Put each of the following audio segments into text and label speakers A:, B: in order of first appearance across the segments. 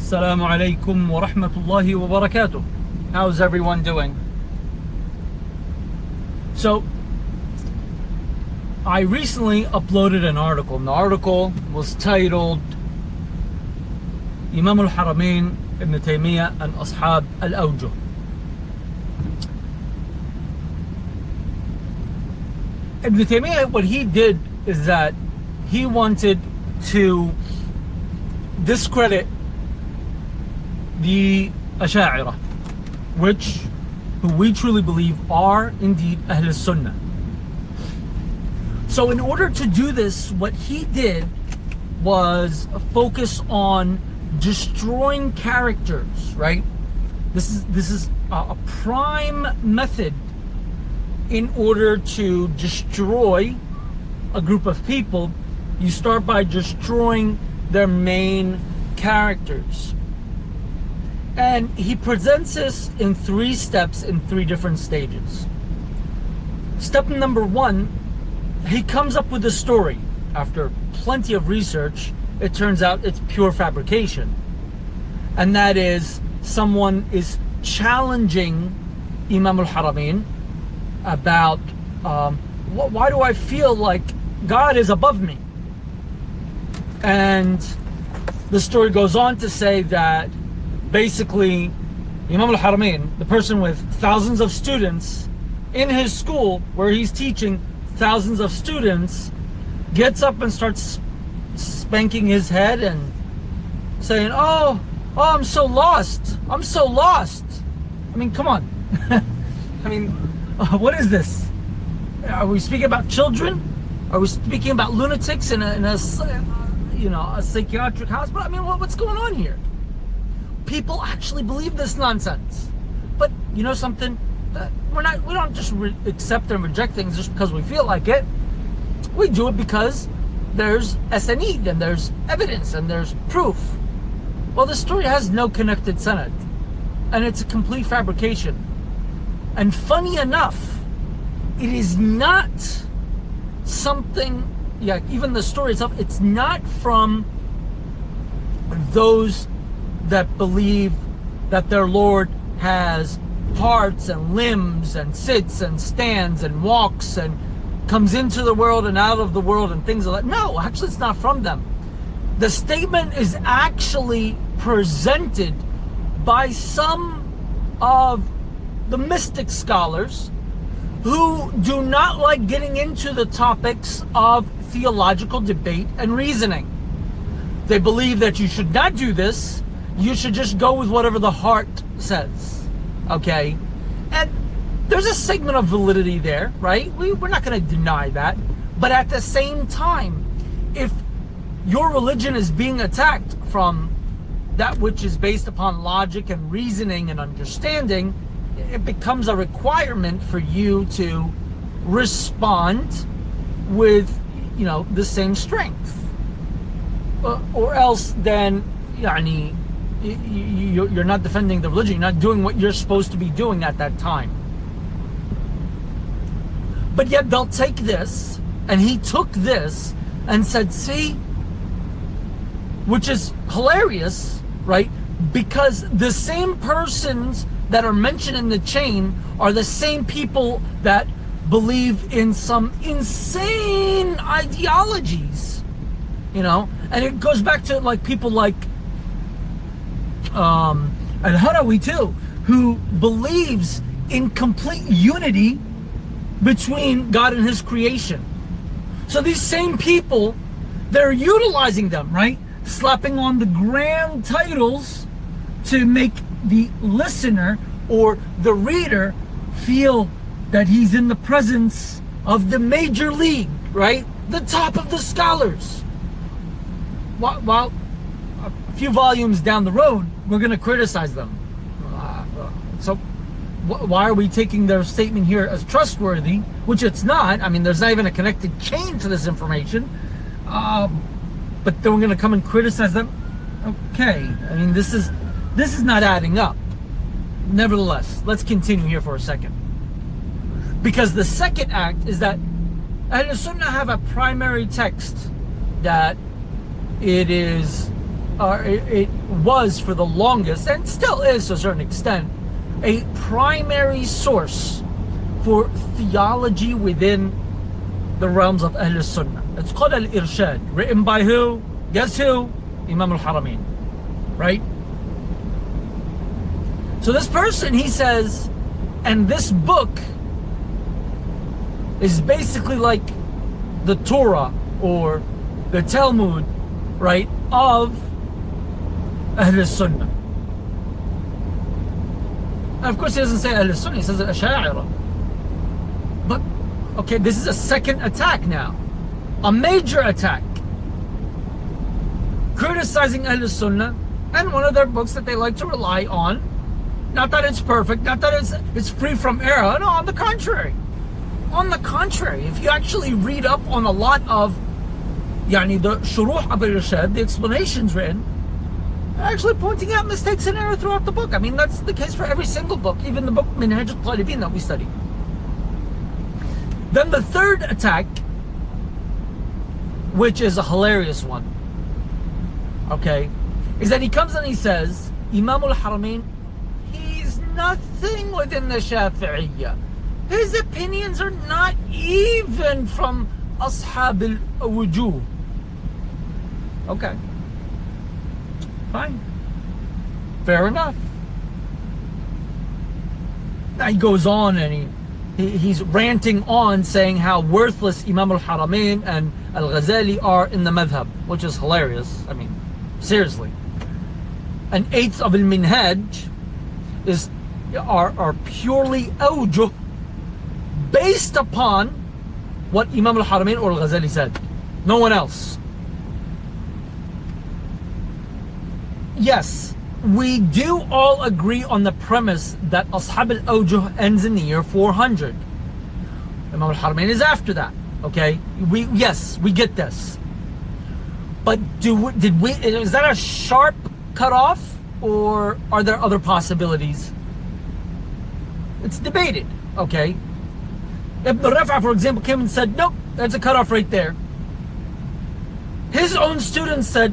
A: Assalamu alaikum wa rahmatullahi wa barakatuh. How's everyone doing? So, I recently uploaded an article, and the article was titled Imam al-Haramain Ibn Taymiyyah and Ashab al-Awjuh. Ibn Taymiyyah, what he did is that he wanted to discredit the Asha'ira, who we truly believe are indeed Ahl Sunnah. So in order to do this, what he did was focus on destroying characters, right? This is a prime method in order to destroy a group of people. You start by destroying their main characters. And he presents this in 3 steps in 3 different stages. Step number 1, he comes up with a story. After plenty of research, it turns out it's pure fabrication. And that is, someone is challenging Imam al-Haramain about why do I feel like God is above me? And the story goes on to say that basically Imam al-Haramain, the person with thousands of students in his school where he's teaching thousands of students, gets up and starts spanking his head and saying, oh, I'm so lost. I'm so lost. I mean, come on. I mean, what is this? Are we speaking about children? Are we speaking about lunatics in a psychiatric hospital? I mean, what's going on here? People actually believe this nonsense. But you know something? We don't just accept and reject things just because we feel like it. We do it because there's SNE and there's evidence and there's proof. Well, the story has no connected sanad, and it's a complete fabrication. And funny enough, it is not something, even the story itself, it's not from those that believe that their Lord has parts and limbs and sits and stands and walks and comes into the world and out of the world and things like that. No, actually it's not from them. The statement is actually presented by some of the mystic scholars who do not like getting into the topics of theological debate and reasoning. They believe that you should not do this. You should just go with whatever the heart says. Okay? And there's a segment of validity there, right? We're not going to deny that. But at the same time, if your religion is being attacked from that which is based upon logic and reasoning and understanding, it becomes a requirement for you to respond with, the same strength. Or else then, you're not defending the religion. You're not doing what you're supposed to be doing at that time. But yet they'll take this, and he took this and said, see, which is hilarious, right? Because the same persons that are mentioned in the chain are the same people that believe in some insane ideologies, and it goes back to people like Al-Harawi too, who believes in complete unity between God and his creation. So these same people, they're utilizing them, right? Slapping on the grand titles to make the listener or the reader feel that he's in the presence of the major league, right? The top of the scholars. While a few volumes down the road, we're going to criticize them. So why are we taking their statement here as trustworthy, which it's not? I mean, there's not even a connected chain to this information. But then we're going to come and criticize them. Okay, I mean, this is not adding up. Nevertheless, let's continue here for a second. Because the second act is that Ahl Sunnah have a primary text that it is it was for the longest, and still is to a certain extent, a primary source for theology within the realms of Ahl Sunnah. It's called Al-Irshad, written by who? Guess who? Imam al-Haramain, right? So this person, he says, and this book is basically like the Torah or the Talmud, right, of Ahl Sunnah. And of course he doesn't say Ahl Sunnah, he says Al-Asha'ira. But, okay, this is a second attack now. A major attack. Criticizing Ahl Sunnah and one of their books that they like to rely on. Not that it's perfect, not that it's free from error. No, on the contrary. On the contrary, if you actually read up on a lot of the Shuruh of Irshad, the explanations written, they're actually pointing out mistakes and error throughout the book. I mean, that's the case for every single book, even the book Minhaj al-Talibin that we study. Then the third attack, which is a hilarious one, okay, is that he comes and he says, Imam al-Haramain, he's nothing within the Shafi'iyya. His opinions are not even from Ashab al-Wujuh. Okay. Fine. Fair enough. Now he goes on and he's ranting on saying how worthless Imam al-Haramain and al-Ghazali are in the madhab, which is hilarious. I mean, seriously. An eighth of al-Minhaj are purely awjuh based upon what Imam al-Haramain or al-Ghazali said. No one else. Yes, we do all agree on the premise that Ashab al-Awjuh ends in the year 400. Imam al-Haramain is after that. Okay, we get this. But is that a sharp cutoff, or are there other possibilities? It's debated. Okay, Ibn Raf'a, for example, came and said, nope, that's a cutoff right there. His own students said,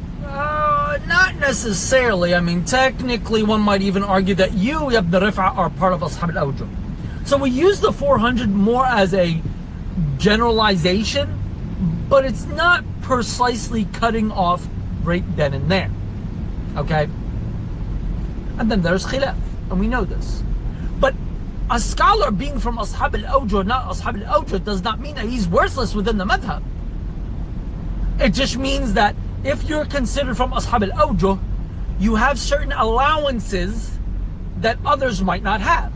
A: not necessarily. I mean, technically, one might even argue that you, Ibn Raf'a, are part of Ashab al-Awjuh. So we use the 400 more as a generalization, but it's not precisely cutting off right then and there. Okay? And then there's khilaf, and we know this. But a scholar being from Ashab al-Awjuh, not Ashab al-Awjuh, does not mean that he's worthless within the madhab. It just means that if you're considered from Ashab al-Awjuh, you have certain allowances that others might not have.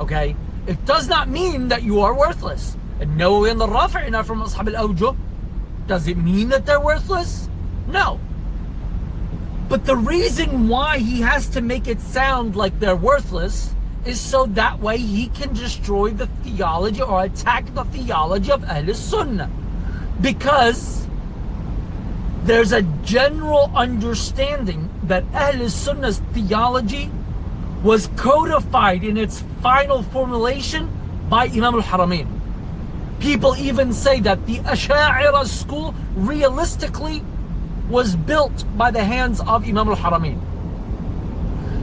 A: Okay? It does not mean that you are worthless. And Nawawi and the Rafi'i are not from Ashab al-Awjuh. Does it mean that they're worthless? No. But the reason why he has to make it sound like they're worthless is so that way he can destroy the theology or attack the theology of Ahl Sunnah. Because there's a general understanding that Ahl Sunnah's theology was codified in its final formulation by Imam al-Haramain. People even say that the Asha'ira school realistically was built by the hands of Imam al-Haramain.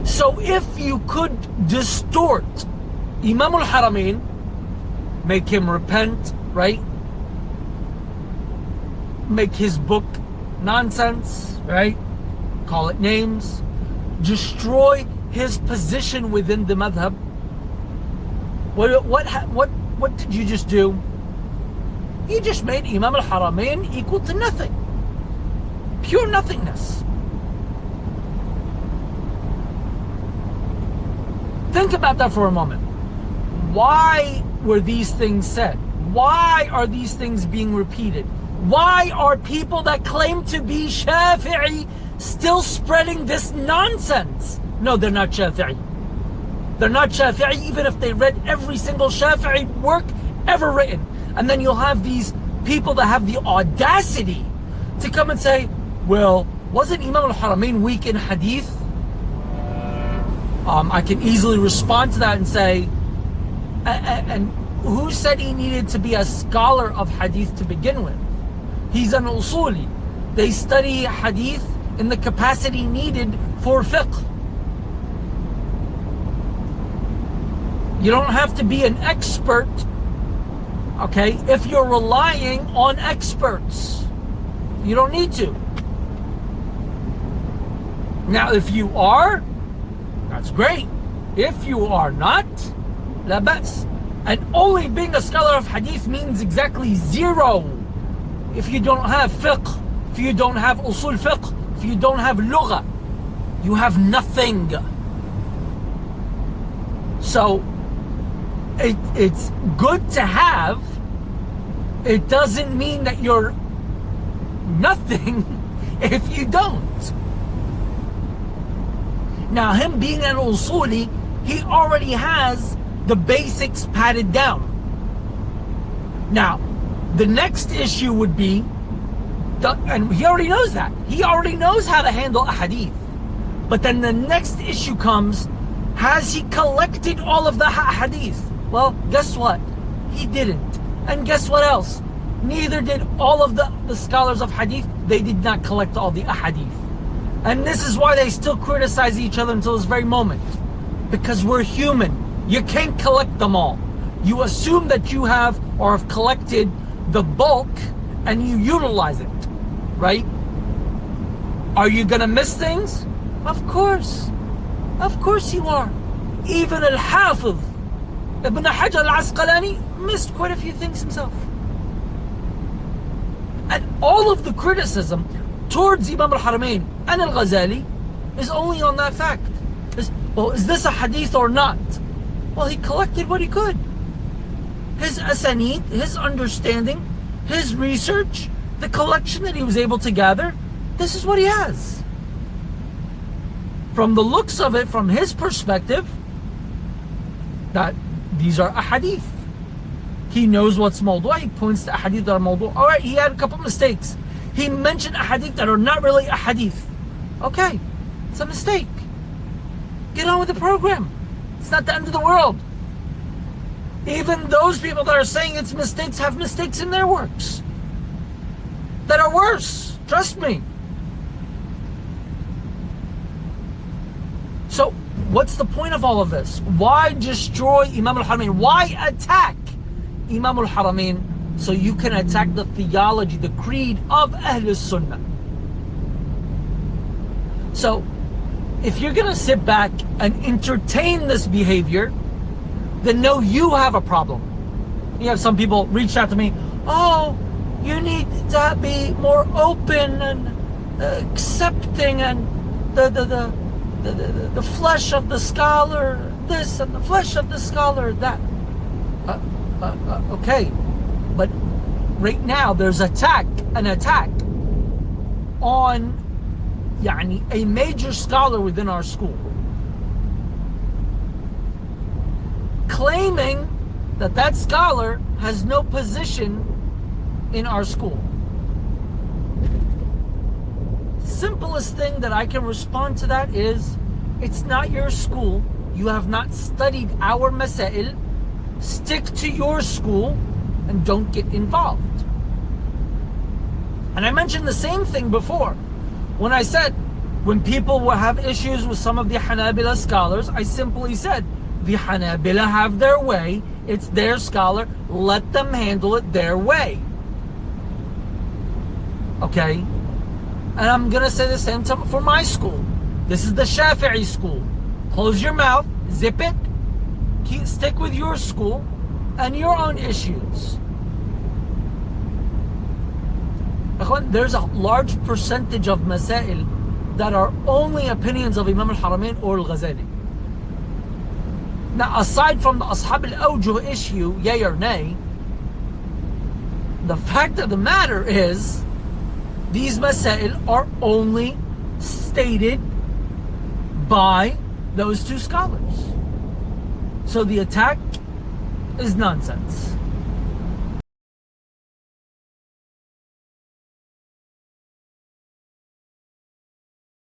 A: So if you could distort Imam al-Haramain, make him repent, right? Make his book nonsense, right? Call it names. Destroy his position within the madhab. What did you just do? You just made Imam al-Haramain equal to nothing. Pure nothingness. Think about that for a moment. Why were these things said? Why are these things being repeated? Why are people that claim to be Shafi'i still spreading this nonsense? No, they're not Shafi'i. They're not Shafi'i even if they read every single Shafi'i work ever written. And then you'll have these people that have the audacity to come and say, well, wasn't Imam al-Haramain weak in hadith? I can easily respond to that and say, and who said he needed to be a scholar of hadith to begin with? He's an usuli. They study hadith in the capacity needed for fiqh. You don't have to be an expert, okay, if you're relying on experts. You don't need to. Now, if you are, that's great. If you are not, la ba's. And only being a scholar of hadith means exactly zero. If you don't have fiqh, if you don't have usul fiqh, if you don't have lugha, you have nothing. So, it's good to have. It doesn't mean that you're nothing if you don't. Now, him being an usuli, he already has the basics padded down. Now, the next issue would be, and he already knows that. He already knows how to handle a hadith. But then the next issue comes, has he collected all of the hadith? Well, guess what? He didn't. And guess what else? Neither did all of the scholars of hadith. They did not collect all the ahadith. And this is why they still criticize each other until this very moment. Because we're human. You can't collect them all. You assume that you have or have collected the bulk and you utilize it, right? Are you gonna miss things? Of course. Of course you are. Even Al-Hafiz Ibn Hajar Al-Asqalani missed quite a few things himself. And all of the criticism towards Imam al-Haramain and al-Ghazali is only on that fact. Is this a hadith or not? Well, he collected what he could. His asanid, his understanding, his research, the collection that he was able to gather, this is what he has. From the looks of it, from his perspective, that these are ahadith. He knows what's mawdu'. He points to ahadith that are mawdu'. Alright, he had a couple mistakes. He mentioned ahadith that are not really ahadith. Okay, it's a mistake. Get on with the program. It's not the end of the world. Even those people that are saying it's mistakes have mistakes in their works that are worse. Trust me. So, what's the point of all of this? Why destroy Imam al-Haramain? Why attack Imam al-Haramain? So you can attack the theology, the creed of Ahl Sunnah. So, if you're going to sit back and entertain this behavior, then know you have a problem. You have some people reach out to me, oh, you need to be more open and accepting, and the flesh of the scholar this and the flesh of the scholar that. Okay, but right now there's an attack on a major scholar within our school, claiming that scholar has no position in our school. Simplest thing that I can respond to that is, it's not your school. You have not studied our masail. Stick to your school and don't get involved. And I mentioned the same thing before. When I said, when people will have issues with some of the Hanabila scholars, I simply said, the Hanabila have their way, it's their scholar, let them handle it their way. Okay? And I'm going to say the same time for my school. This is the Shafi'i school. Close your mouth, zip it, stick with your school and your own issues. There's a large percentage of masail that are only opinions of Imam al-Haramain or al-Ghazali. Now, aside from the Ashab al-Awjuh issue, yay or nay, the fact of the matter is, these masail are only stated by those two scholars. So the attack is nonsense.